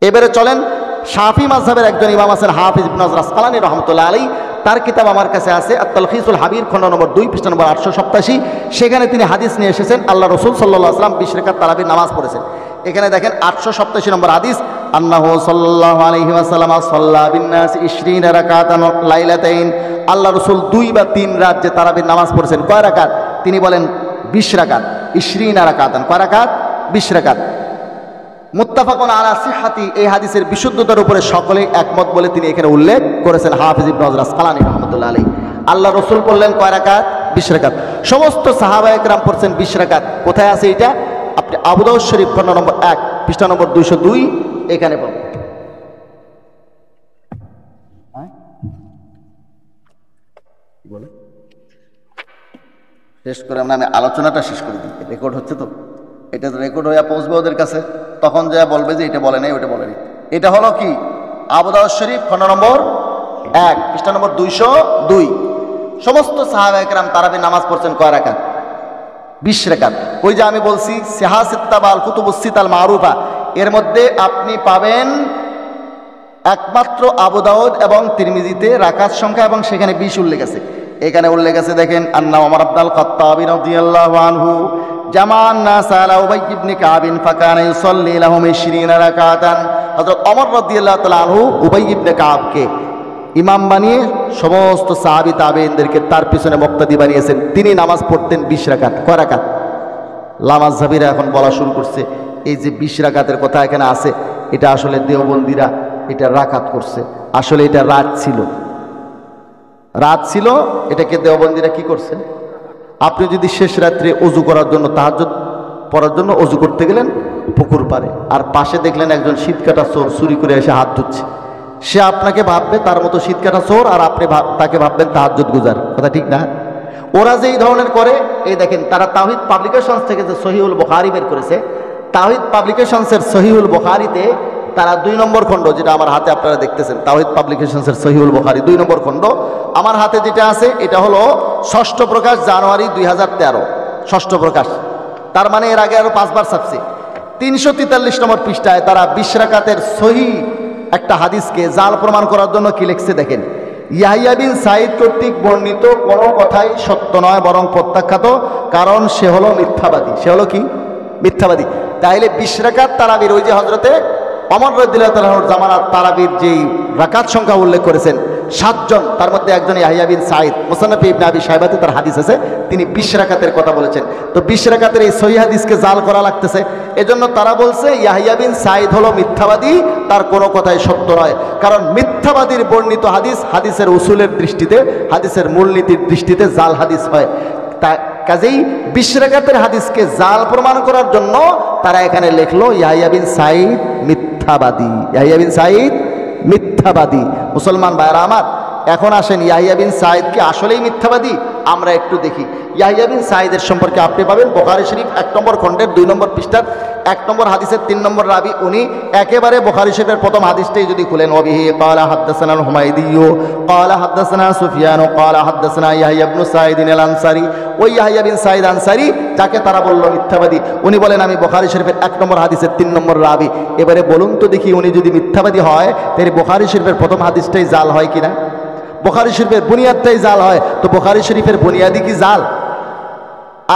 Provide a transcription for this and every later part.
এবারে চলেন শাফি মাযহাবের একজন ইমাম আছেন হাফিজ ইবনে হাজার আসকালানী রাহমাতুল্লাহ আলাইহি, তার কিতাব আমার কাছে আছে আত-তালখিসুল হাবির খণ্ড নম্বর 2 পৃষ্ঠা নম্বর 887। সেখানে তিনি হাদিস নিয়ে এসেছেন আল্লাহ রাসূল সাল্লাল্লাহু আলাইহি ওয়াসাল্লাম 20 রাকাত তারাবির নামাজ পড়েছেন। এখানে দেখেন 887 নম্বর হাদিস, আন্নাহু সাল্লাল্লাহু আলাইহি ওয়াসাল্লাম সাল্লা বিন-নাস 20 রাকাতান লাইলাতাইন। আল্লাহ রাসূল 2 বা 3 রাত যে তারাবির নামাজ পড়েছেন, কয় রাকাত? তিনি বলেন 20 রাকাত। 20 রাকাতান, কয় রাকাত? 20 রাকাত। মুত্তাফাকুন আলা সিহহাতি, এই হাদিসের বিশুদ্ধতার উপরে সকলেই একমত বলে তিনি এখানে উল্লেখ করেছেন হাফিজ ইবনে হাজার আসকালানী রাহমাতুল্লাহ আলাইহি। আল্লাহ রাসূল বললেন কয় রাকাত? 20 রাকাত। সমস্ত সাহাবায়ে কেরাম পড়ছেন 20 রাকাত। কোথায় আছে এটা? আপনি আবু দাউদ শরীফ খণ্ড নম্বর 1 পৃষ্ঠা নম্বর 202 এখানে পাবেন। বলে শেষ করে আমি আলোচনাটা শেষ করে দিই, রেকর্ড হচ্ছে তো, এটা রেকর্ড হয়ে পৌঁছবে ওদের কাছে, তখন যা বলবে যে এটা বলে নাই ওটা বলে নাই। এটা হলো কি আবু দাউদ শরীফ খণ্ড নম্বর 1 পৃষ্ঠা নম্বর 202। সমস্ত সাহাবায়ে কেরাম তারাবির নামাজ পড়ছেন কয় রাকাত? 20 রাকাত। ওই যে আমি বলছি সিহাসিত্তা বা আল কুতুবুস সিতাল মারুফা, এর মধ্যে আপনি পাবেন একমাত্র আবু দাউদ এবং তিরমিজিতে রাকাত সংখ্যা এবং সেখানে 20 উল্লেখ আছে। এখানে উল্লেখ আছে দেখেন, আন্না ওমর ইবনুল খাত্তাব রাদিয়াল্লাহু আনহু জামান নাস আলা উবাই ইবনে কাব ফাকানা ইউসাল্লি লাহুম 20 রাকাতান। হযরত ওমর রাদিয়াল্লাহু তাআলা আনহু উবাই ইবনে কাবকে ইমাম বানিয়ে সমস্ত সাহাবী তাবেঈনদেরকে তার পিছনে মুক্তাদি বানিয়েছেন। তিনি নামাজ পড়তেন 20 রাকাত। কয় রাকাত? লামাযহাবীরা এখন বলা শুরু করছে এই যে 20 রাকাতের কথা এখানে আছে, এটা আসলে দেওবন্দীরা এটা রাকাত করছে, আসলে এটা রাত ছিল। রাত ছিল, এটাকে দেওবন্দীরা কি করছে? আপনি যদি শেষ রাত্রে অজু করার জন্য তাহাজ্জুদ পড়ার জন্য অজু করতে গেলেন পুকুর পাড়ে, আর পাশে দেখলেন একজন শীতকাটা চোর চুরি করে এসে হাত ধুচ্ছে, সে আপনাকে ভাববে তার মতো শীতকাটা চোর, আর আপনি তাকে ভাববেন তাহাজ্জুদ গুজার। কথা ঠিক না? ওরা যে এই ধরনের করে, এই দেখেন তারা তাওহীদ পাবলিকেশনস থেকে যে সহিহুল বুখারী বের করেছে, তাওহীদ পাবলিকেশনসের সহিহুল বুখারীতে তারা 2 নম্বর খণ্ড, যেটা আমার হাতে আপনারা দেখতেছেন তাওহীদ পাবলিকেশনসের সহিহুল বুখারী 2 নম্বর খণ্ড, আমার হাতে যেটা আছে এটা হলো 6ষ্ঠ প্রকাশ জানুয়ারি 2013, 6ষ্ঠ প্রকাশ, তার মানে এর আগে আরো 5 বার ছাপছে। 343 নম্বর পৃষ্ঠায় তারা 20 রাকাতের সহিহ একটা হাদিসকে জাল প্রমাণ করার জন্য কি লিখছে দেখেন, ইয়াহইয়া বিন সাঈদ কর্তৃক বর্ণিত কোনো কথাই সত্য নয় বরং প্রত্যাখ্যাত, কারণ সে হলো মিথ্যাবাদী। সে হলো কি? মিথ্যাবাদী। তাইলে 20 রাকাত তারাবির ওই যে হযরতে ওমর রাদিয়াল্লাহু তাআলা আনহুর জামানাত তারাবির যেই রাকাত সংখ্যা উল্লেখ করেছেন 7 জন, তার মধ্যে একজন ইয়াহইয়া বিন সাঈদ, মুসান্নাফ ইবনে আবি শাইবাতে তার হাদিস আছে, তিনি 20 রাকাতের কথা বলেছেন। তো 20 রাকাতের এই সহিহ হাদিসকে জাল করা লাগতেছে, এজন্য তারা বলছে ইয়াহইয়া বিন সাঈদ হলো মিথ্যাবাদী, তার কোনো কথাই সত্য নয়, কারণ মিথ্যাবাদীর বর্ণিত হাদিস হাদিসের উসুলের দৃষ্টিতে, হাদিসের মূলনীতির দৃষ্টিতে জাল হাদিস হয়। তা কাজেই 20 রাকাতের হাদিসকে জাল প্রমাণ করার জন্য তারা এখানে লিখলো ইয়াহইয়া বিন সাঈদ মিথ্যাবাদী। ইয়াহইয়া বিন সাঈদ মিথ্যাবাদী। মুসলমান ভাইরা আমার, এখন আসেন ইয়াহইয়া বিন সাঈদ কি আসলেই মিথ্যাবাদী? আমরা একটু দেখি। ইয়াহইয়া বিন সাঈদের সম্পর্কে আপনি পাবেন বুখারী শরীফ 1 নম্বর খণ্ডের 2 নম্বর পৃষ্ঠার 1 নম্বর হাদিসের 3 নম্বর রাবি। উনি একেবারে বুখারী শরীফের প্রথম হাদিসটাই যদি খুলেন, ওয়াবিহি ক্বালা হাদাসানা আল হুমাইদিয়্যু ক্বালা হাদাসানা সুফিয়ান ক্বালা হাদাসানা ইয়াহইয়া ইবনে সাঈদ আল আনসারী। ওই ইয়াহইয়া বিন সাঈদ আনসারী যাকে তারা বলল মিথ্যাবাদী, উনি বলেন আমি বুখারী শরীফের 1 নম্বর হাদিসের 3 নম্বর রাবি। এবারে বলুন তো দেখি, উনি যদি মিথ্যাবাদী হয় তাহলে বুখারী শরীফের প্রথম হাদিসটাই জাল হয় কিনা? বুখারী শরীফের বুনিয়াদটাই জাল হয়, তো বুখারী শরীফের বুনিয়াদি কি জাল?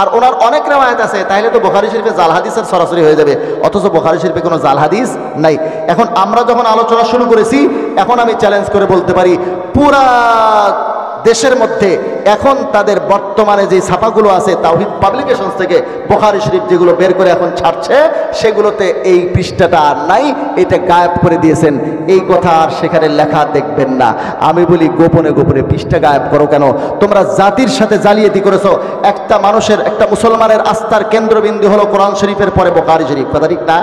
আর ওনার অনেক riwayat আছে, তাহলে তো বুখারী শরীফে জাল হাদিসের সরাসরি হয়ে যাবে, অথচ বুখারী শরীফে কোনো জাল হাদিস নাই। এখন আমরা যখন আলোচনা শুরু করেছি, এখন আমি চ্যালেঞ্জ করে বলতে পারি পুরা দেশের মধ্যে এখন তাদের বর্তমানে যে ছাপাগুলো আছে তাওহীদ পাবলিকেশনস থেকে বুখারী শরীফ যেগুলো বের করে এখন ছাড়ছে, সেগুলোতে এই পৃষ্ঠাটা আর নাই, এটা গায়েব করে দিয়েছেন। এই কথা আর সেখানে লেখা দেখবেন না। আমি বলি গোপনে গোপনে পৃষ্ঠা গায়েব করো কেন? তোমরা জাতির সাথে জালিয়াতি করেছো। একটা মানুষের, একটা মুসলমানের আস্থার কেন্দ্রবিন্দু হলো কোরআন শরীফের পরে বুখারী শরীফ, কথা ঠিক না?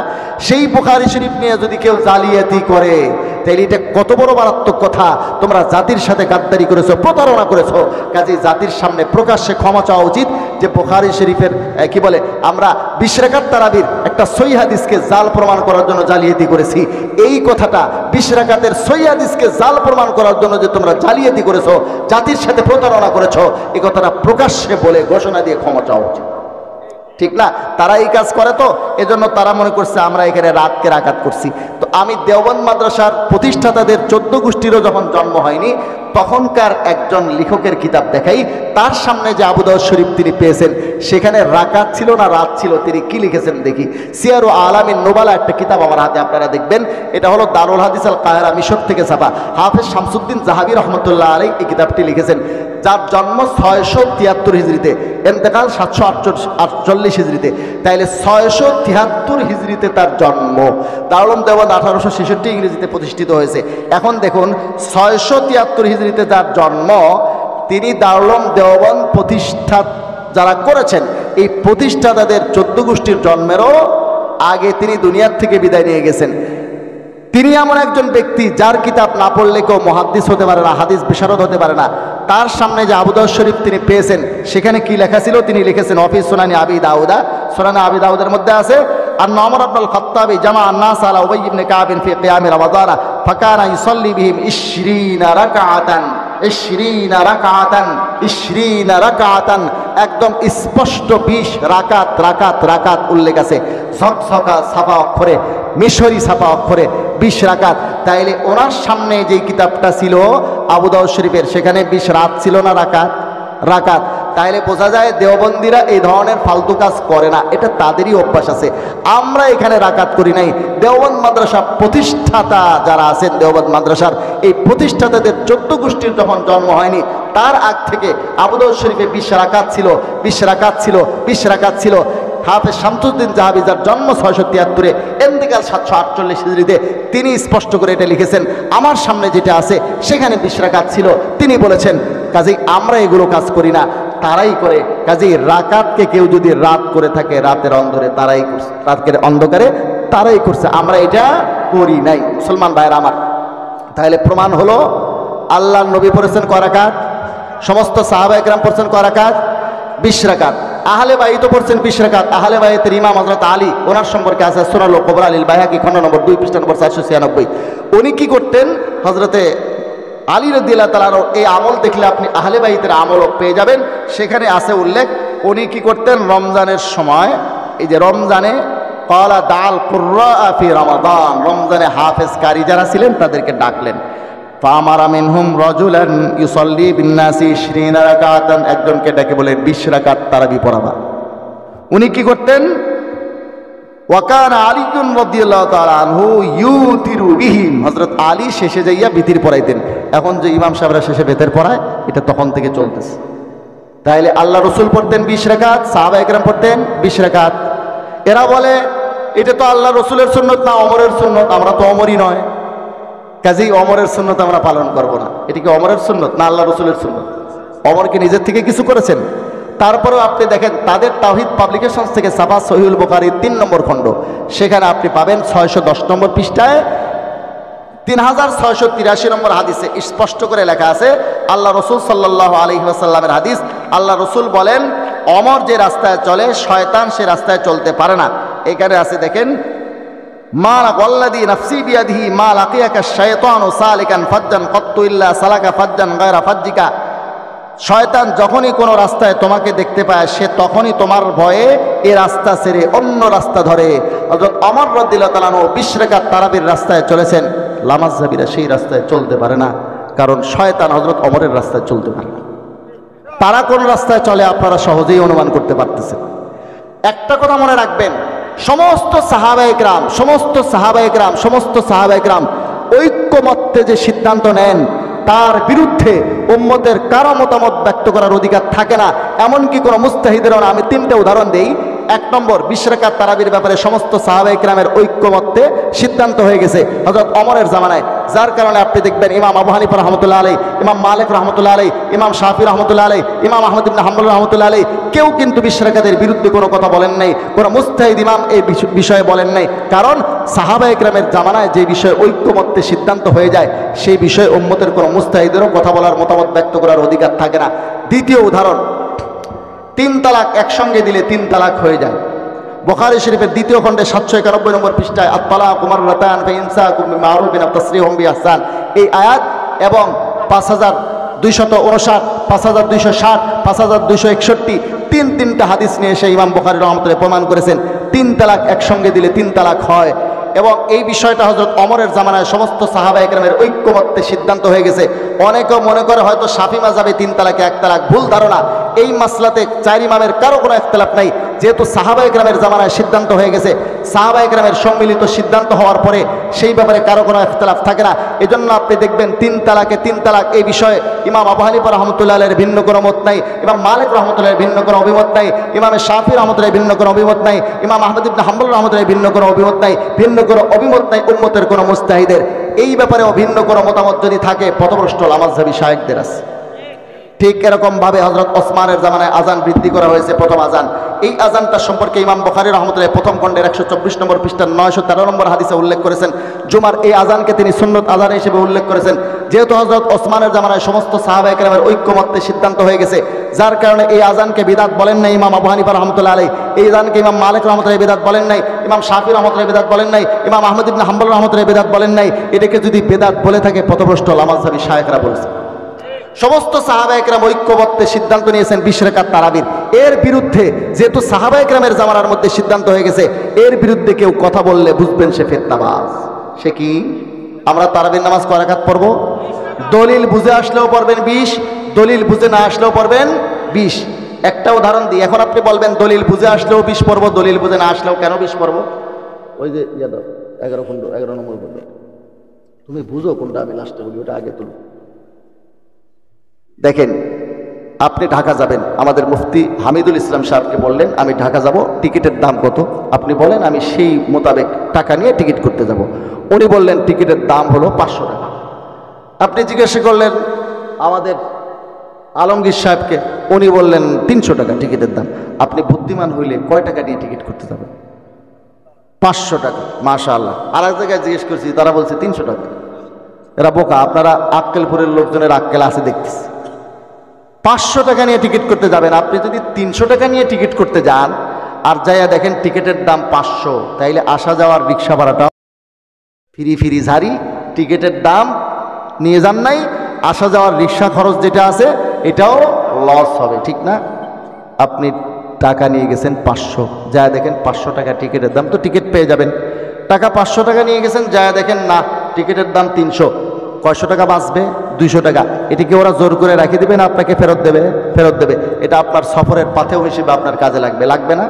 সেই বুখারী শরীফ নিয়ে যদি কেউ জালিয়াতি করে, তাহলে এটা কত বড় মারাত্মক কথা। তোমরা জাতির সাথে গাদ্দারি করেছো, প্রতারণা করেছো। কাজে জাতির সামনে প্রকাশ্যে ক্ষমা চাওয়া উচিত যে বুখারী শরীফের কি বলে, আমরা 20 রাকাত তারাবির একটা সহিহ হাদিসকে জাল প্রমাণ করার জন্য জালিয়াতি করেছি। এই কথাটা 20 রাকাতের সহিহ হাদিসকে জাল প্রমাণ করার জন্য যে তোমরা জালিয়াতি করেছো, জাতির সাথে প্রতারণা করেছো, এই কথাটা প্রকাশ্যে বলে ঘোষণা দিয়ে ক্ষমা চাওয়া উচিত। ঠিক না? তারা এই কাজ করে, তো এজন্য তারা মনে করছে আমরা এখানে রাতকে রাকাত করছি। তো আমি দেওবন্দ মাদ্রাসার প্রতিষ্ঠাতাদের 14 গোষ্ঠীরও যখন জন্ম হয়নি, তখনকার একজন লেখকের কিতাব দেখাই, তার সামনে যে আবু দাউদ শরীফ তিনি পেয়েছেন, সেখানে রাকাত ছিল না রাত ছিল, তিনি কি লিখেছেন দেখি। সিয়ারু আলামিন নুবালা একটা কিতাব আমার হাতে, আপনারা দেখবেন। এটা হলো দারুল হাদিস আল কায়রা, মিশর থেকে ছাপা। হাফেজ শামসুদ্দিন জাহাবি রহমতুল্লাহ আলাইহি এই কিতাবটি লিখেছেন, যার জন্ম 673 হিজরিতে, ইন্তেকাল 748 হিজরিতে। তাইলে 673 হিজরিতে তার জন্ম। দারুল দেওবন্দ 1866 ইংরেজিতে প্রতিষ্ঠিত হয়েছে। এখন দেখুন 673 হিজরিতে যার জন্ম, তিনি দারুল দেওবন্দ প্রতিষ্ঠা যারা করেছেন, এই প্রতিষ্ঠাতাদের 14 গোষ্ঠীর জন্মেরও আগে তিনি দুনিয়ার থেকে বিদায় নিয়ে গেছেন। তিনি এমন একজন ব্যক্তি যার কিতাব না পড়লে কেউ মুহাদ্দিস হতে পারে না, হাদিস বিশারদ হতে পারে না। তার সামনে যে আবু দাউদ শরীফ তিনি পেয়েছেন, সেখানে কি লেখা ছিল তিনি লিখেছেন, অফিস সুনানি আবি দাউদা, সুনানি আবি দাউদের মধ্যে আছে, আন ওমর ইবনে আল খাত্তাবি জামা আন-নাস আলা উবাই ইবনে কাব ফি কিয়াম রমাদান ফাকানা ইসাল্লি বিহিম 20 রাকাআতান 20 রাকাআতান 20 রাকাআতান, একদম স্পষ্ট 20 রাকাত রাকাত রাকাত উল্লেখ আছে, ঝকঝকা ছাপা অক্ষরে, মিশরি ছাপা অক্ষরে 20 রাকাত। তাইলে ওনার সামনে যে কিতাবটা ছিল আবু দাউদ শরীফের, সেখানে 20 রাত ছিল না রাকাত? রাকাত। তাইলে বোঝা যায় দেওবন্দিরা এই ধরনের ফালতু কাজ করে না, এটা তাদেরই অভ্যাস আছে। আমরা এখানে রাকাত করি নাই। দেওবন্দ মাদ্রাসা প্রতিষ্ঠাতা যারা আছেন, দেওবন্দ মাদ্রাসার এই প্রতিষ্ঠাতাদের 14 গোষ্ঠীর যখন জন্ম হয়নি, তার আগ থেকে আবু দাউদ শরীফে 20 রাকাত ছিল, 20 রাকাত ছিল, 20 রাকাত ছিল। হাফেজ শামসুদ্দিন জাহাবি, যার জন্ম 673, ইন্তেকাল 748 হিজরিতে, তিনি স্পষ্ট করে এটা লিখেছেন। আমার সামনে যেটা আছে সেখানে 20 রাকাত ছিল, তিনি বলেছেন। কাজেই আমরা এগুলো কাজ করি না, তারাই করে। কাজেই রাকাতকে কেউ যদি রাত করে থাকে, রাতের অন্ধকারে তারাই করছে, রাতের অন্ধকারে তারাই করছে, আমরা এটা করি নাই। মুসলমান ভাইয়েরা আমার, তাহলে প্রমাণ হলো আল্লাহর নবী পড়েছেন কয় রাকাত? সমস্ত সাহাবায়ে কেরাম পড়ছেন কয় রাকাত? 20 রাকাত। আহলে বাইত পড়ছেন 20 রাকাত। আহলে বাইতের ইমাম হযরত আলী, ওনার সম্পর্কে আছে সুনানুল কুবরা লিল বাইহাকি, খণ্ড নম্বর 2, পৃষ্ঠা নম্বর 496। উনি কি করতেন? হযরতে আলী রাদিয়াল্লাহু তাআলার এই আমল দেখলে আপনি আহলে বাইতের আমলও পেয়ে যাবেন। সেখানে আছে উল্লেখ, উনি কি করতেন? রমজানের সময়, এই যে রমজানে ক্বালা দাল কুররা ফি রমাদান, রমজানে হাফেজ কারি যারা ছিলেন তাদেরকে ডাকলেন। ফামারা মিনহুম রাজুলান ইউসাল্লি বিন-নাসি 20 রাকাতান, একজনকে ডেকে বলেন 20 রাকাত তারাবি পড়াবা। উনি কি করতেন? ওয়াকানা আলীউন রাদিয়াল্লাহু তাআলা আনহু ইউতিরু বিহিম, হযরত আলী শেষে যাইয়া বিতির পড়াইতেন। এখন যে ইমাম সাহেবরা শেষে বেতের পড়ায়, এটা তখন থেকে চলতেছে। তাইলে আল্লাহ রসুল পড়তেন 20 রাকাত, সাহাবায়ে কেরাম পড়তেন 20 রাকাত। এরা বলে এটা তো আল্লাহ রসুলের সুন্নত না, ওমরের সুন্নত। আমরা তো ওমরই নয়, কাজেই ওমরের সুন্নত আমরা পালন করব না। এটা কি ওমরের সুন্নত না আল্লাহ রসুলের সুন্নত? ওমর কি নিজের থেকে কিছু করেছেন? তারপরেও আপনি দেখেন তাদের তাওহীদ পাবলিকেশনস থেকে ছাপা সহিহুল বুখারীর 3 নম্বর খণ্ড, সেখানে আপনি পাবেন 610 নম্বর পৃষ্ঠায় 3683 নম্বর হাদিসে স্পষ্ট করে লেখা আছে, আল্লাহ রসুল সাল্লাল্লাহু আলাইহি ওয়াসাল্লামের হাদিস। আল্লাহ রসুল বলেন, ওমর যে রাস্তায় চলে, শয়তান সে রাস্তায় চলতে পারে না। এখানে আছে দেখেন, মা ওয়াল্লাযী নাফসি বিয়াদিহি মা লাকিয়াকা শাইতানু সালিকান ফাজ্জান কত্তু ইল্লা সালাকা ফাজ্জান গায়রা ফাজ্জিকা, শয়তান যখনই কোনো রাস্তায় তোমাকে দেখতে পায়, সে তখনই তোমার ভয়ে এই রাস্তা ছেড়ে অন্য রাস্তা ধরে। হযরত ওমর রাদিয়াল্লাহু তাআলা 20 রাকাত তারাবির রাস্তায় চলেছেন, লামাজ্জাবিরা সেই রাস্তায় চলতে পারে না, কারণ শয়তান হযরত ওমরের রাস্তায় চলতে পারে না। তারা কোন রাস্তায় চলে আপনারা সহজেই অনুমান করতে পারতেছেন। একটা কথা মনে রাখবেন, সমস্ত সাহাবায়ে কেরাম, সমস্ত সাহাবায়ে কেরাম, সমস্ত সাহাবায়ে কেরাম ঐক্যমত্যে যে সিদ্ধান্ত নেন, তার বিরুদ্ধে উম্মতের কারো মতামত ব্যক্ত করার অধিকার থাকে না। এমনকি কোনো মুস্তাহিদেরও না। আমি 3টে উদাহরণ দেই। 1 নম্বর, 20 রাকাত তারাবির ব্যাপারে সমস্ত সাহাবায়ে কেরামের ঐক্যমত্যে সিদ্ধান্ত হয়ে গেছে হযরত ওমরের জামানায়, যার কারণে আপনি দেখবেন ইমাম আবু হানিফা রাহমাতুল্লাহ আলাইহি, ইমাম মালিক রাহমাতুল্লাহ আলাইহি, ইমাম শাফি রাহমাতুল্লাহ আলাইহি, ইমাম আহমদ ইবনে হাম্বল রাহমাতুল্লাহ আলাইহি কেউ কিন্তু 20 রাকাতের বিরুদ্ধে কোনো কথা বলেন নাই, কোনো মুস্তাহিদ ইমাম এই বিষয়ে বলেন নাই। কারণ সাহাবায়ে কেরামের জামানায় যে বিষয়ে ঐক্যমত্যে সিদ্ধান্ত হয়ে যায়, সেই বিষয়ে উম্মতের কোনো মুস্তাহিদেরও কথা বলার, মতামত ব্যক্ত করার অধিকার থাকে না। দ্বিতীয় উদাহরণ, 3 তালাক একসঙ্গে দিলে 3 তালাক হয়ে যায়। বুখারী শরীফের 2য় খণ্ডে 791 নম্বর পৃষ্ঠায় আত-তালাকু মাররাতান ফাইমসাকুম বিমারুফিন আও তাসরিহুম বিইহসান, এই আয়াত এবং 5259, 5260, 5261, তিনটা হাদিস নিয়ে এসে ইমাম বুখারী রাহমাতুল্লাহ প্রমাণ করেছেন 3 তালাক একসঙ্গে দিলে 3 তালাক হয়। এবং এই বিষয়টা হযরত ওমরের জামানায় সমস্ত সাহাবায়ে কেরামের ঐক্যমত্যে সিদ্ধান্ত হয়ে গেছে। অনেকেও মনে করে হয়তো শাফি মাযহাবে 3 তালাকে 1 তালাক, ভুল ধারণা। এই মাসলাতে 4 ইমামের কারো কোনো ইখতিলাফ নাই, যেহেতু সাহাবায়ে কেরামের জামানায় সিদ্ধান্ত হয়ে গেছে, সাহাবায়ে কেরামের সম্মিলিত সিদ্ধান্ত হওয়ার পরে সেই ব্যাপারে কারো কোনো ইখতিলাফ থাকে না। এজন্য আপনি দেখবেন 3 তালাকে 3 তালাক এই বিষয়ে ইমাম আবু হানিফা রাহমাতুল্লাহ আলাইহির ভিন্ন কোনো মত নাই, ইমাম মালিক রাহমাতুল্লাহ আলাইহির ভিন্ন কোনো অভিমত নাই, ইমাম শাফি রাহমাতুল্লাহ আলাইহির ভিন্ন কোনো অভিমত নাই, ইমাম আহমদ ইবনে হাম্বল রাহমাতুল্লাহ আলাইহির ভিন্ন কোনো অভিমত নাই, ভিন্ন কোনো অভিমত নাই উম্মতের কোনো মুজতাহিদের। এই ব্যাপারে ভিন্ন কোনো মতামত যদি থাকে পথভ্রষ্ট মাযহাবী শায়েখদের আছে। ঠিক এরকম ভাবে হযরত ওসমানের জামানায় আজান বৃদ্ধি করা হয়েছে, প্রথম আজান। এই আজানটা সম্পর্কে ইমাম বুখারী রাহমাতুল্লাহ প্রথম খণ্ডের 124 নম্বর পৃষ্ঠার 913 নম্বর হাদিসে উল্লেখ করেছেন। জুমার এই আজানকে তিনি সুন্নত আজান হিসেবে উল্লেখ করেছেন। যেহেতু হযরত ওসমানের জামানায় সমস্ত সাহাবায়ে কেরামের ঐক্যমত্যে সিদ্ধান্ত হয়ে গেছে, যার কারণে এই আজানকে বিদআত বলেন নাই ইমাম আবু হানিফা রাহমাতুল্লাহ আলাইহি, এই আজানকে ইমাম মালিক রাহমাতুল্লাহ বিদআত বলেন নাই, ইমাম শাফি রাহমাতুল্লাহ বিদআত বলেন নাই, ইমাম আহমদ ইবনে হাম্বল রাহমাতুল্লাহ বিদআত বলেন নাই। এটাকে যদি বিদআত বলে থাকে পথভ্রষ্ট মাযহাবী শায়েখরা বলেছে। সমস্ত সাহাবায়ে কেরাম ঐক্যবদ্ধে সিদ্ধান্ত নিয়েছেন 20 রাকাত তারাবির। এর বিরুদ্ধে যেহেতু সাহাবায়ে কেরামের জামানার মধ্যে সিদ্ধান্ত হয়ে গেছে, এর বিরুদ্ধে কেউ কথা বললে বুঝবেন সে ফিতনাবাজ। সে কি? আমরা তারাবির নামাজ কয় রাকাত পড়ব? দলিল বুঝে আসলেও পড়বেন 20, দলিল বুঝে না আসলেও পড়বেন 20। একটা উদাহরণ দিই, এখন আপনি বলবেন দলিল বুঝে আসলেও 20 পড়ব, দলিল বুঝে না আসলেও কেন 20 পড়ব? ওই যে 11 নম্বর বলল, তুমি বুঝো কোনটা আমি লাস্টে বলি, ওটা আগে তুলো। দেখেন, আপনি ঢাকা যাবেন, আমাদের মুফতি হামিদুল ইসলাম সাহেবকে বললেন আমি ঢাকা যাব, টিকিটের দাম কত? আপনি বলেন আমি সেই মোতাবেক টাকা নিয়ে টিকিট করতে যাব। উনি বললেন টিকিটের দাম হলো 500 টাকা। আপনি জিজ্ঞাসা করলেন আমাদের আলমগীর সাহেবকে, উনি বললেন 300 টাকা টিকিটের দাম। আপনি বুদ্ধিমান হইলে কয় টাকা নিয়ে টিকিট করতে যাবেন? 500 টাকা। মাশাআল্লাহ। আর এক জায়গায় জিজ্ঞেস করছি, তারা বলছে 300 টাকা। এরা বোকা, আপনারা আক্কেলপুরের লোকজনের আক্কেল আছে দেখতেছি। 500 টাকা নিয়ে টিকিট করতে যাবেন। আপনি যদি 300 টাকা নিয়ে টিকিট করতে যান আর যাইয়া দেখেন টিকিটের দাম 500, তাইলে আসা যাওয়ার রিক্সা ভাড়াটা ফ্রি ঝাড়ি, টিকিটের দাম নিয়ে যান নাই, আসা যাওয়ার রিক্সা খরচ যেটা আছে এটাও লস হবে, ঠিক না? আপনি টাকা নিয়ে গেছেন 500, যা দেখেন 500 টাকা টিকিটের দাম, তো টিকিট পেয়ে যাবেন। টাকা 500 টাকা নিয়ে গেছেন, যা দেখেন না টিকিটের দাম 300, কয়শো টাকা বাঁচবে? 200 টাকা। এটি কি ওরা জোর করে রাখি দেবে না আপনাকে ফেরত দেবে? ফেরত দেবে। এটা আপনার সফরের পাথেও হিসেবে আপনার কাজে লাগবে, লাগবে না?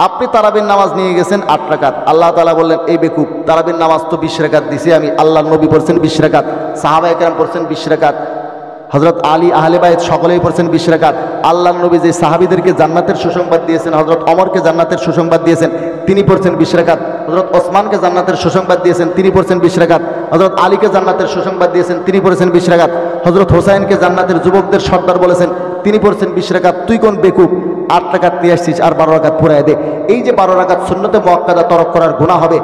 আপনি তারাবির নামাজ নিয়ে গেছেন 8 রাকাত, আল্লাহ তাআলা বললেন এই বেকুব, তারাবির নামাজ তো 20 রাকাত দিছি আমি, আল্লাহর নবী পড়ছেন 20 রাকাত, সাহাবায়ে কেরাম পড়ছেন 20 রাকাত, হযরত আলী আহলে বাইত সকলেই পড়ছেন 20 রাকাত। আল্লাহর নবী যে সাহাবীদেরকে জান্নাতের সুসংবাদ দিয়েছেন, হযরত ওমরকে জান্নাতের সুসংবাদ দিয়েছেন, তিনি পড়ছেন 20 রাকাত। হযরত ওসমানকে জান্নাতের সুসংবাদ দিয়েছেন, তিনি পড়ছেন 20 রাকাত। হযরত আলীকে জান্নাতের সুসংবাদ দিয়েছেন, তিনি পড়ছেন 20 রাকাত। হযরত হোসাইনকে জান্নাতের যুবকদের সর্দার বলেছেন, তিনি পড়ছেন 20 রাকাত। তুই কোন বেকুব 8 রাকাত নিয়ে আসছিস আর 12 রাকাত পুরাই দে। এই যে 12 রাকাত সুন্নতে মুআক্কাদা তরক করার গুনাহ হবে,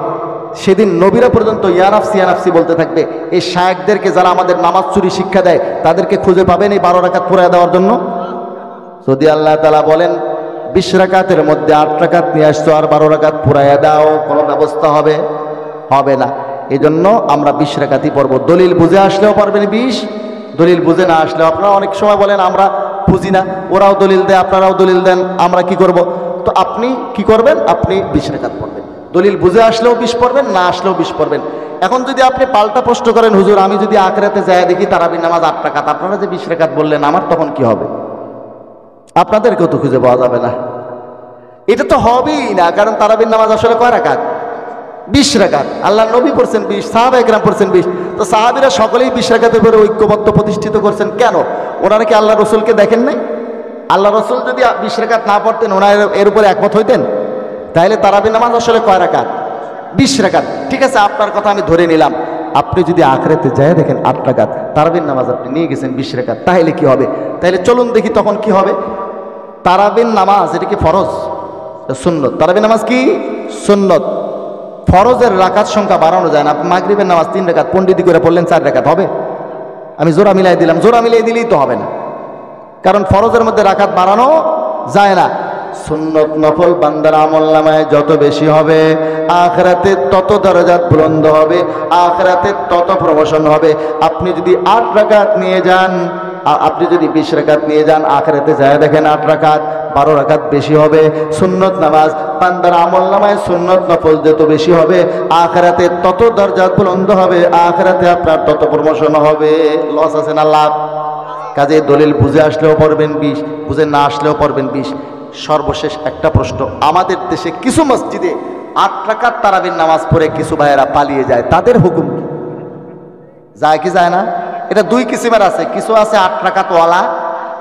সেদিন নবীরা পর্যন্ত ইয়া নাফসি বলতে থাকবে। এই শায়েখদেরকে যারা আমাদের নামাজ চুরি শিক্ষা দেয় তাদেরকে খুঁজে পাবেন এই 12 রাকাত পুরাই দেওয়ার জন্য? যদি আল্লাহ তাআলা বলেন 20 রাকাতের মধ্যে 8 রাকাত নিয়ে আসছো আর 12 রাকাত পুরাইয়া দাও, কোনো ব্যবস্থা হবে? হবে না। এই জন্য আমরা 20 রাকাতই পড়বো। দলিল বুঝে আসলেও পারবেন 20, দলিল বুঝে না আসলেও। আপনারা অনেক সময় বলেন আমরা বুঝি না, ওরাও দলিল দেয় আপনারাও দলিল দেন, আমরা কি করব? তো আপনি কি করবেন? আপনি 20 রাকাত পড়বেন। দলিল বুঝে আসলেও 20 পড়বেন, না আসলেও 20 পড়বেন। এখন যদি আপনি পাল্টা প্রশ্ন করেন, হুজুর আমি যদি আখরাতে যায় দেখি তারাবির নামাজ 8 রাকাত, আপনারা যে 20 রাকাত বললেন আমার তখন কি হবে? আপনাদেরকেও তো খুঁজে পাওয়া যাবে না। এটা তো হবেই না, কারণ তারাবির নামাজ আসলে কয় রাকাত? 20 রাকাত। আল্লাহ নবী পড়ছেন 20, সাহাবায়ে কেরাম পড়ছেন 20। তো সাহাবীরা সকলেই 20 রাকাতের উপরে ঐক্যবদ্ধ প্রতিষ্ঠিত করছেন কেন? ওনারা কি আল্লাহ রসুলকে দেখেন নাই? আল্লাহ রসুল যদি 20 রাকাত না পড়তেন, ওনারা এর উপরে একমত হইতেন? তাহলে তারাবির নামাজ আসলে কয় রাকাত? 20 রাকাত। ঠিক আছে, আপনার কথা আমি ধরে নিলাম। আপনি যদি আখরাতে যায় দেখেন 8 রাকাত, তারাবির নামাজ আপনি নিয়ে গেছেন 20 রাকাত, তাহলে কি হবে? তাহলে চলুন দেখি তখন কি হবে। তারাবির নামাজ এটা কি ফরজ? সুন্নত। তারাবির নামাজ কি সুন্নত। ফরজের রাকাত সংখ্যা বাড়ানো যায় না। মাগরিবের নামাজ 3 রাকাত পণ্ডিতি করে পড়লেন 4 রাকাত, হবে? আমি জোড়া মিলাই দিলাম, জোড়া মিলাই দিলেই তো হবে না, কারণ ফরজের মধ্যে রাকাত বাড়ানো যায় না। সুন্নত নফল বান্দার আমলনামায় যত বেশি হবে, আখিরাতে তত দরজাত বুলন্দ হবে, আখিরাতে তত প্রমোশন হবে। আপনি যদি 8 রাকাত নিয়ে যান, আপনি যদি 20 রাকাত নিয়ে যান, আখিরাতে যায় দেখেন 8 রাকাত, 12 রাকাত বেশি হবে। সুন্নত নামাজ বান্দার আমল নামায় সুন্নত নফল যত বেশি হবে, আখিরাতে তত দরজাত বুলন্দ হবে, আখিরাতে আপনার তত প্রমোশন হবে। লস আছে না লাভ? কাজে দলিল বুঝে আসলেও পড়বেন 20, বুঝে না আসলেও পড়বেন 20। সর্বশেষ একটা প্রশ্ন, আমাদের দেশে কিছু মসজিদে 8 রাকাত তারাবির নামাজ পড়ে কিছু ভাইয়েরা পালিয়ে যায়, তাদের হুকুম কি? যায় কি যায় না? এটা দুই কিসিমের আছে, কিছু আছে 8 রাকাত ওয়ালা,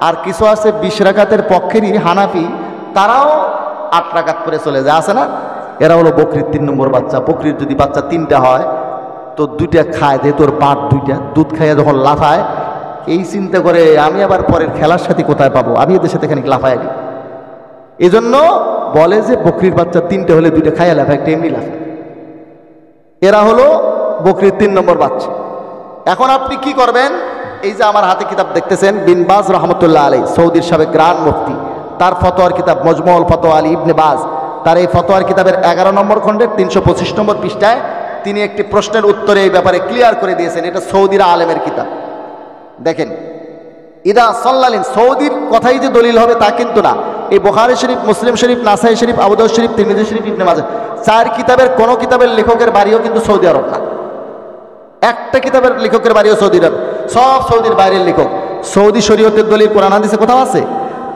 আর কিছু আছে 20 রাকাতের পক্ষেরই হানাফি, তারাও 8 রাকাত পরে চলে যায়, আছে না? এরা হলো বকরির 3 নম্বর বাচ্চা। বকরির যদি বাচ্চা 3টা হয় তো 2টা খায়, যে তোর বাট 2টা দুধ খাইয়া যখন লাফায়, এই চিন্তা করে আমি আবার পরের খেলার সাথে কোথায় পাবো, আমি এদের সাথে খানিক লাফাই দিই। এই জন্য বলে যে বকরির বাচ্চা 3টে হলে 2টা খাইয়া লাফায়, একটা এমনি লাফায়। এরা হলো বকরির 3 নম্বর বাচ্চা। এখন আপনি কি করবেন? এই যে আমার হাতে কিতাব দেখতেছেন, বিন বাজ রহমতুল্লাহ আলাই, সৌদির সাবেক গ্রান্ড মুফতি, তার ফতোয়ার কিতাব মজমুউল ফতোয়া আলী ইবনে বাজ, তার এই ফতোয়ার কিতাবের 11 নম্বর খণ্ডের 325 নম্বর পৃষ্ঠায় তিনি একটি প্রশ্নের উত্তরে এই ব্যাপারে ক্লিয়ার করে দিয়েছেন। এটা সৌদির আলেমের কিতাব। দেখেন, ইদা সাল্লালিন, সৌদির কথাই যে দলিল হবে তা কিন্তু না। এই বুখারী শরীফ, মুসলিম শরীফ, নাসাই শরীফ, আবু দাউদ শরীফ, তিরমিজি শরীফ, ইবনে মাজাহ, 4 কিতাবের কোন কিতাবের লেখকের বাড়িও কিন্তু সৌদি আরব না। একটা কিতাবের লেখকের বাড়িও সৌদি আরব, সব সৌদির বাইরের লেখক। সৌদি শরীয়তের দলিল কোরআন হাদিসে কোথাও আছে?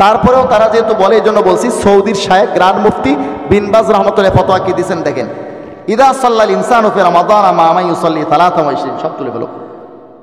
তারপরেও তারা যেহেতু বলে, এই জন্য বলছি, সৌদির শায়েখ গ্রান্ড মুফতি বিন বাজ রহমতুল্লাহ ফতোয়া কি দিয়েছেন দেখেন। ইদা সাল্লাল ইনসানু ফি রমাদান মা মা ইউসাল্লি 23, সব তুলে ফেলো।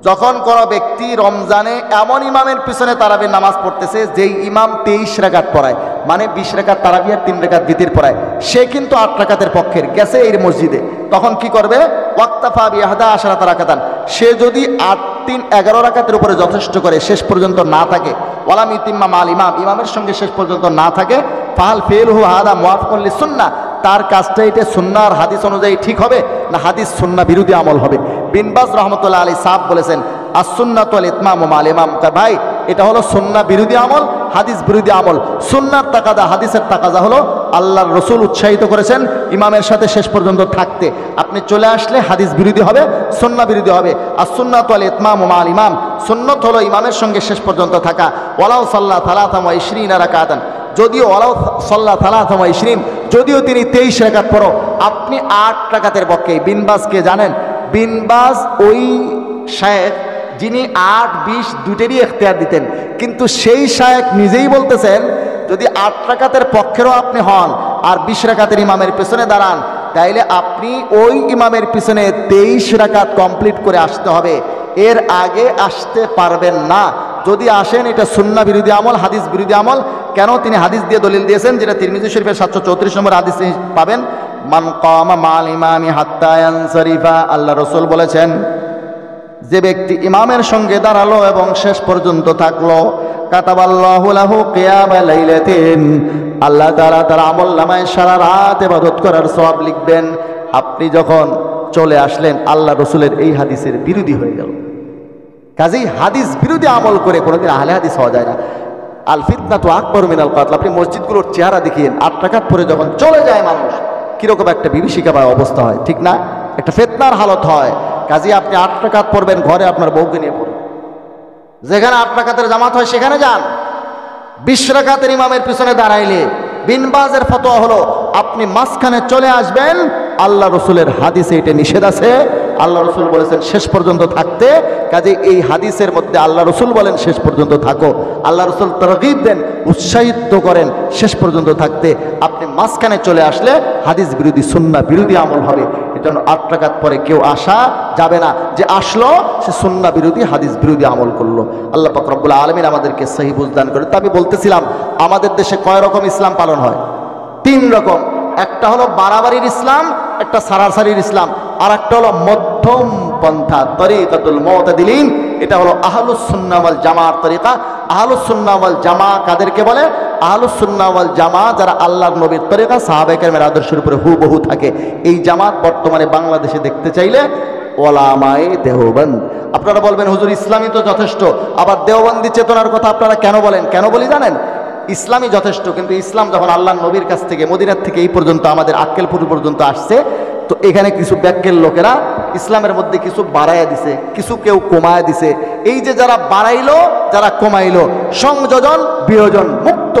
যখন কোনো ব্যক্তি রমজানে এমন ইমামের পিছনে তারাবির নামাজ পড়তেছে যেই ইমাম 23 রাকাত পড়ায়, মানে 20 রাকাত তারাবি আর 3 রাকাত ভিতির পড়ায়, সে কিন্তু 8 রাকাতের পক্ষের গেছে এই মসজিদে, তখন কি করবে? ওয়াক্তাফা বিহাদা 10 রাকাতান, সে যদি 8 3 11 রাকাতের উপরে যথেষ্ট করে শেষ পর্যন্ত না থাকে, ওয়ালাম ইতিম্মা মাল ইমাম, ইমামের সঙ্গে শেষ পর্যন্ত না থাকে, ফাহাল ফিলহু হাদা মুওয়াফিকুন লিসুন্নাহ, তার কাজটা এটা সুন্নাহ আর হাদিস অনুযায়ী ঠিক হবে না হাদিস সুন্নাহ বিরোধী আমল হবে? বিন বাজ রহমতুল্লাহ আলাইহি সাহেব বলেছেন, as-সুন্নাতু ওয়াল ইতমামু মাল ইমাম। ভাই, এটা হলো সুন্নাহ বিরোধী আমল, হাদিস বিরোধী আমল। সুন্নাহর তাকাদা, হাদিসের তাকাদা হলো আল্লাহর রাসূল উৎসাহিত করেছেন ইমামের সাথে শেষ পর্যন্ত থাকতে। আপনি চলে আসলে হাদিস বিরোধী হবে, সুন্নাহ বিরোধী হবে। as-সুন্নাতু ওয়াল ইতমামু মাল ইমাম, সুন্নাত হলো ইমামের সঙ্গে শেষ পর্যন্ত থাকা। ওয়ালাউ সাল্লা 23 রাকাতান, যদিও ওয়ালাউ সাল্লা 23, যদিও তিনি 23 রাকাত পড়ো, আপনি 8 রাকাতের পক্ষে। বিন বাজকে জানেন? বিন বাজ ওই শায়েখ যিনি 8 20 দুটেরই এখতিয়ার দিতেন, কিন্তু সেই শায়েখ নিজেই বলতেছেন যদি 8 রাকাতের পক্ষেরও আপনি হন আর 20 রাকাতের ইমামের পিছনে দাঁড়ান, তাইলে আপনি ওই ইমামের পিছনে 23 রাকাত কমপ্লিট করে আসতে হবে, এর আগে আসতে পারবেন না। যদি আসেন, এটা সুন্নাহ বিরোধী আমল, হাদিস বিরোধী আমল। কেন? তিনি হাদিস দিয়ে দলিল দিয়েছেন, যেটা তিরমিজি শরীফের 734 নম্বর হাদিসে পাবেন, মান কামা মাল ইমামি হাত্তা ইয়ানসারিফা, আল্লাহ রাসূল বলেছেন, যে ব্যক্তি ইমামের সঙ্গে দাঁড়ালো এবং শেষ পর্যন্ত থাকলো, কাতাবাল্লাহু লাহু কিয়ামা লাইলাতিন, আল্লাহ তাআলা তার আমলনামায় সারা রাত ইবাদত করার সওয়াব লিখবেন। আপনি যখন চলে আসলেন, আল্লাহ রাসূলের এই হাদিসের বিরোধী হয়ে গেল। কাজেই হাদিস বিরোধী আমল করে কোনোদিন আহলে হাদিস হওয়া যায় না। আল ফিতনাতু আকবারু মিনাল কাতল। আপনি মসজিদগুলোর চেহারা দেখিয়ে 8 রাকাত পরে যখন চলে যায় মানুষ, কিরকম একটা বিভীষিকা বা অবস্থা হয়, ঠিক না? একটা ফিতনার হালত হয়। কাজেই আপনি 8 রাকাত পড়বেন, ঘরে আপনার বউকে নিয়ে পড়ুন। যেখানে 8 রাকাতের জামাত হয় সেখানে যান। 20 রাকাতের ইমামের পিছনে দাঁড়াইলে বিন বাজের ফতোয়া হলো আপনি মাঝখানে চলে আসবেন। আল্লাহ রসুলের হাদিসে এটা নিষেধ আছে। আল্লাহ রসুল বলেছেন শেষ পর্যন্ত থাকতে। কাজে এই হাদিসের মধ্যে আল্লাহ রসুল বলেন শেষ পর্যন্ত থাকো। আল্লাহ রসুল তারগীব দেন, উৎসাহিত করেন শেষ পর্যন্ত থাকতে। আপনি মাঝখানে চলে আসলে হাদিস বিরোধী, সুন্নাহ বিরোধী আমল হবে। এজন্য 8 রাকাত পরে কেউ আসা যাবে না, যে আসলো সে সুন্নাহ বিরোধী, হাদিস বিরোধী আমল করলো। আল্লাহ পাক রব্বুল আলামিন আমাদেরকে সহি বুঝদান করে। তা আমি বলতেছিলাম, আমাদের দেশে কয় রকম ইসলাম পালন হয়? 3 রকম। একটা হলো বাড়াবাড়ির ইসলাম, একটা সারাসারির ইসলাম, আর একটা হলো মধ্যম পন্থা, তরিকাতুল মুতাদিলিন। এটা হলো আহলুস সুন্নাহ ওয়াল জামাআর তরিকা। আহলুস সুন্নাহ ওয়াল জামা কাদেরকে বলে? আহলুস সুন্নাহ ওয়াল জামা যারা আল্লাহর নবীর তরিকা, সাহাবায়ে কেরামের আদর্শের উপরে হুবহু থাকে। এই জামাত বর্তমানে বাংলাদেশে দেখতে চাইলে ওলামায়ে দেওবন্দ। আপনারা বলবেন হুজুর ইসলামই তো যথেষ্ট, আবার দেওবন্দি চেতনার কথা আপনারা কেন বলেন? কেন বলি জানেন? ইসলামই যথেষ্ট, কিন্তু ইসলাম যখন আল্লাহর নবীর কাছ থেকে, মদিনার থেকে এই পর্যন্ত আমাদের আক্কেলপুর পর্যন্ত আসছে, তো এখানে কিছু ব্যাখ্যের লোকেরা ইসলামের মধ্যে কিছু বাড়াইয়া দিছে, কিছু কেউ কমায়া দিছে। এই যে যারা বাড়াইলো, যারা কমাইলো, সংযোজন বিয়োজন মুক্ত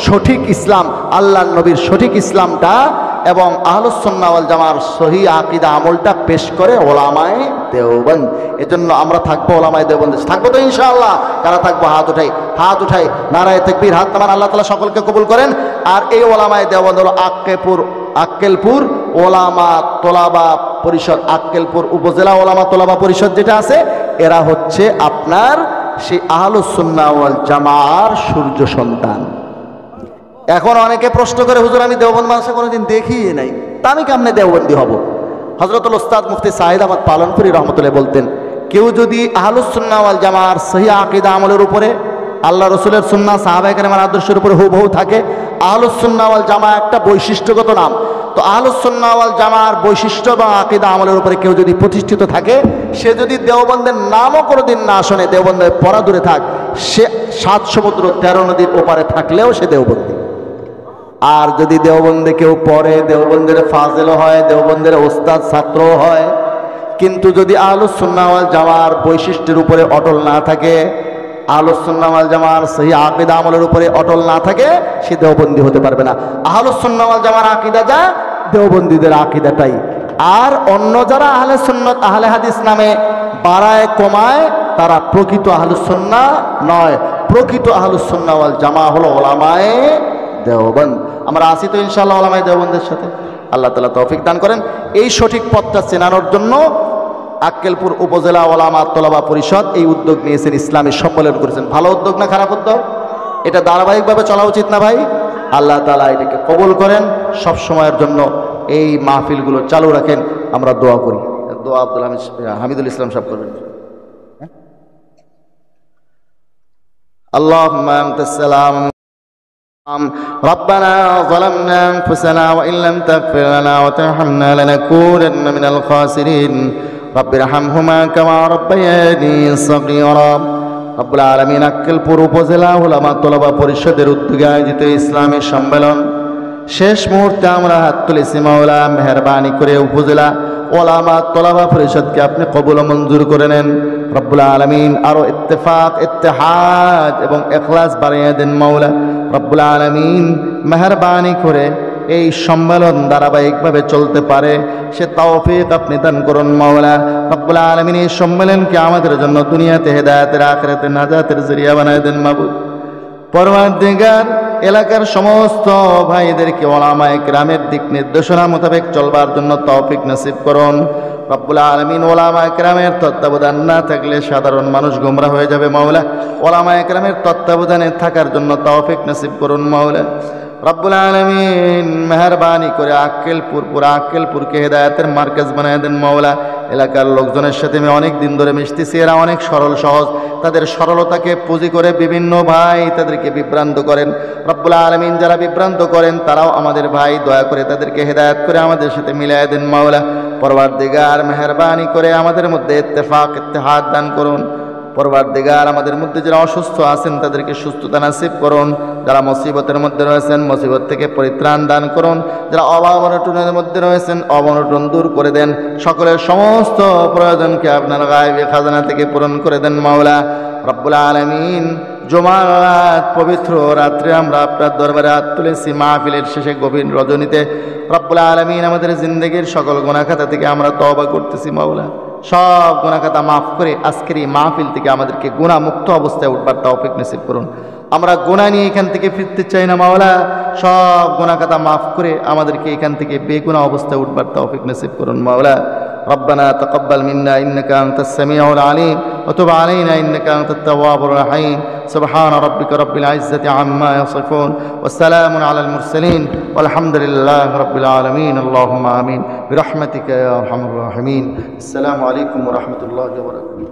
সঠিক ইসলাম, আল্লাহর নবীর সঠিক ইসলামটা এবং আহলুস সুন্নাহ ওয়াল জামার সহি আকীদা আমলটা পেশ করে ওলামায়ে দেওবন্দ। এজন্য আমরা থাকবো ওলামায়ে দেওবন্দ, থাকবো তো ইনশাআল্লাহ। কারা থাকবো? হাত উঠাই নারায়ে তাকবীর, হাত নামান। আল্লাহ তাআলা সকলকে কবুল করেন। আর এই ওলামায়ে দেওবন্দ হলো আক্কেলপুর ওলামা তোলাবা পরিষদ, আক্কেলপুর উপজেলা ওলামা তোলাবা পরিষদ যেটা আছে, এরা হচ্ছে আপনার সেই আহলুস সুন্নাহ ওয়াল জামার সূর্য সন্তান। এখন অনেকে প্রশ্ন করে, হুজুর আমি দেওবন্দ মাদ্রাসা কোনোদিন দেখিই নাই, তা আমি কেমনে দেওবন্দি হব? হযরতুল উস্তাদ মুফতি সাঈদ আহমদ পালনপুরি রহমতুল্লাহ বলতেন, কেউ যদি আহলুস সুন্নাহ ওয়াল জামার সহি আকীদা আমলের উপরে, আল্লাহ রসুলের সুন্নাহ সাহাবায়ে কেরামের আদর্শের উপরে হুবহু থাকে, আহলুস সুন্নাহ ওয়াল জামা একটা বৈশিষ্ট্যগত নাম, তো আহলুস সুন্নাহ ওয়াল জামার বৈশিষ্ট্য বা আকীদা আমলের উপরে কেউ যদি প্রতিষ্ঠিত থাকে, সে যদি দেওবন্দের নামও কোনোদিন না শোনে, দেওবন্দের পড়া দূরে থাক, সে 7 সমুদ্র 13 নদীর ওপারে থাকলেও সে দেওবন্দি। আর যদি দেওবন্দে কেউ পড়ে, দেওবন্দের ফাজেলও হয়, দেওবন্দের ওস্তাদ ছাত্রও হয়, কিন্তু যদি আহলুস সুন্নাহ ওয়াল জামার বৈশিষ্ট্যের উপরে অটল না থাকে, আহলুস সুন্নাহ ওয়াল জামার সহি আকীদা আমলের উপরে অটল না থাকে, সে দেওবন্দি হতে পারবে না। আহলুস সুন্নাহ ওয়াল জামার আকীদা যা, দেওবন্দীদের আকীদাটাই। আর অন্য যারা আহলে সুন্নাত আহলে হাদিস নামে বাড়ায় কমায়, তারা প্রকৃত আহলুস সুন্নাহ নয়। প্রকৃত আহলুস সুন্নাহ ওয়াল জামা হলো ওলামায়ে দেওবন্দ। আমরা আসি তো ইনশাআল্লাহ ওলামায়ে দেওবন্দের সাথে। আল্লাহ তাআলা তৌফিক দান করেন। এই সঠিক পথটা চেনানোর জন্য আক্কেলপুর উপজেলা ওলামা তোলাবা পরিষদ এই উদ্যোগ নিয়েছেন, ইসলামী সম্মেলন করেছেন। ভালো উদ্যোগ না খারাপ উদ্যোগ? এটা ধারাবাহিকভাবে চলা উচিত না ভাই? আল্লাহ তাআলা এটাকে কবুল করেন, সব সময়ের জন্য এই মাহফিলগুলো চালু রাখেন। আমরা দোয়া করি। দোয়া আব্দুল হামিদুল ইসলাম সাহেব করবেন। আল্লাহুম্মা আনতাস সালাম ربنا ظلمنا أنفسنا وإن لم تغفر لنا وترحمنا لنكونن من الخاسرين رب ارحمهما كما ربياني صغيرا রব্বুল আলামিন আক্কেলপুর উপজেলা ওলামা তোলাবা পরিষদের উদ্যোগে আয়োজিত ইসলামী সম্মেলন শেষ মুহূর্তে আমরা হাত তুলেছি। মাওলা মেহেরবানি করে উপজেলা ওলামা তোলাবা পরিষদকে আপনি কবুল ও মঞ্জুর করে নেন। রব্বুল আলামিন আরো ইত্তেফাক, ইত্তেহাদ এবং ইখলাস বাড়িয়ে দেন। মাওলা রব্বুল আলামিন মেহেরবানি করে এই সম্মেলন ধারাবাহিকভাবে চলতে পারে সে তৌফিক আপনি দান করুন। মাওলা রব্বুল আলামিন এই সম্মেলনকে আমাদের জন্য দুনিয়াতে হেদায়েতের, আখিরাতে নাজাতের জরিয়া বানায় দেন। মাবুদ পরওয়ারদিগার, এলাকার সমস্ত ভাইদেরকে ওলামায়ে কেরামের দিক নির্দেশনা মোতাবেক চলবার জন্য তৌফিক নসিব করুন। রব্বুল আলামিন ওলামায়ে কেরামের তত্ত্বাবধান না থাকলে সাধারণ মানুষ গোমরা হয়ে যাবে। মাওলা ওলামায়ে কেরামের তত্ত্বাবধানে থাকার জন্য তৌফিক নসিব করুন। মাওলা রব্বুল আলামিন মেহেরবানি করে পুরা আক্কেলপুরকে হেদায়েতের মার্কাজ বানায় দেন। মাওলা এলাকার লোকজনের সাথে আমি অনেক দিন ধরে মিশতেছি, এরা অনেক সরল সহজ, তাদের সরলতাকে পুঁজি করে বিভিন্ন ভাই তাদেরকে বিভ্রান্ত করেন। রব্বুল আলামিন যারা বিভ্রান্ত করেন তারাও আমাদের ভাই, দয়া করে তাদেরকে হেদায়েত করে আমাদের সাথে মিলায় দেন। মাওলা পরওয়ারদিগার মেহেরবানি করে আমাদের মধ্যে ইত্তেফাক, ইত্তেহাদ দান করুন। পরওয়ারদিগার আমাদের মধ্যে যারা অসুস্থ আছেন তাদেরকে সুস্থতা নসিব করুন। যারা মুসিবতের মধ্যে রয়েছেন মুসিবত থেকে পরিত্রাণ দান করুন। যারা অভাব অনটনের মধ্যে রয়েছেন অবনটন দূর করে দেন। সকলের সমস্ত প্রয়োজনকে আপনার গায়বী খাজানা থেকে পূরণ করে দেন। মাওলা রব্বুল আলামিন জুমার রাত, পবিত্র রাত্রে আমরা আপনার দরবারে হাত তুলেছি মাহফিলের শেষে গভীর রজনীতে। রব্বুল আলামিন আমাদের জিন্দেগির সকল গুনাহ খাতা থেকে আমরা তওবা করতেছি। মাওলা সব গুনাহ খাতা মাফ করে আজকের এই মাহফিল থেকে আমাদেরকে গুনাহ মুক্ত অবস্থায় উঠবার তৌফিক নসিব করুন। আমরা গুনাহ নিয়ে এখান থেকে ফিরতে চাই না। মাওলা সব গুনাহ খাতা মাফ করে আমাদেরকে এখান থেকে বেগুনাহ অবস্থায় উঠবার তৌফিক নসিব করুন। মাওলা ربنا تقبل منا إنك أنت السميع العليم وتب علينا إنك أنت التواب الرحيم سبحان ربك رب العزة عما يصفون والسلام على المرسلين والحمد لله رب العالمين اللهم آمين برحمتك يا أرحم الراحمين السلام عليكم ورحمة الله وبركاته.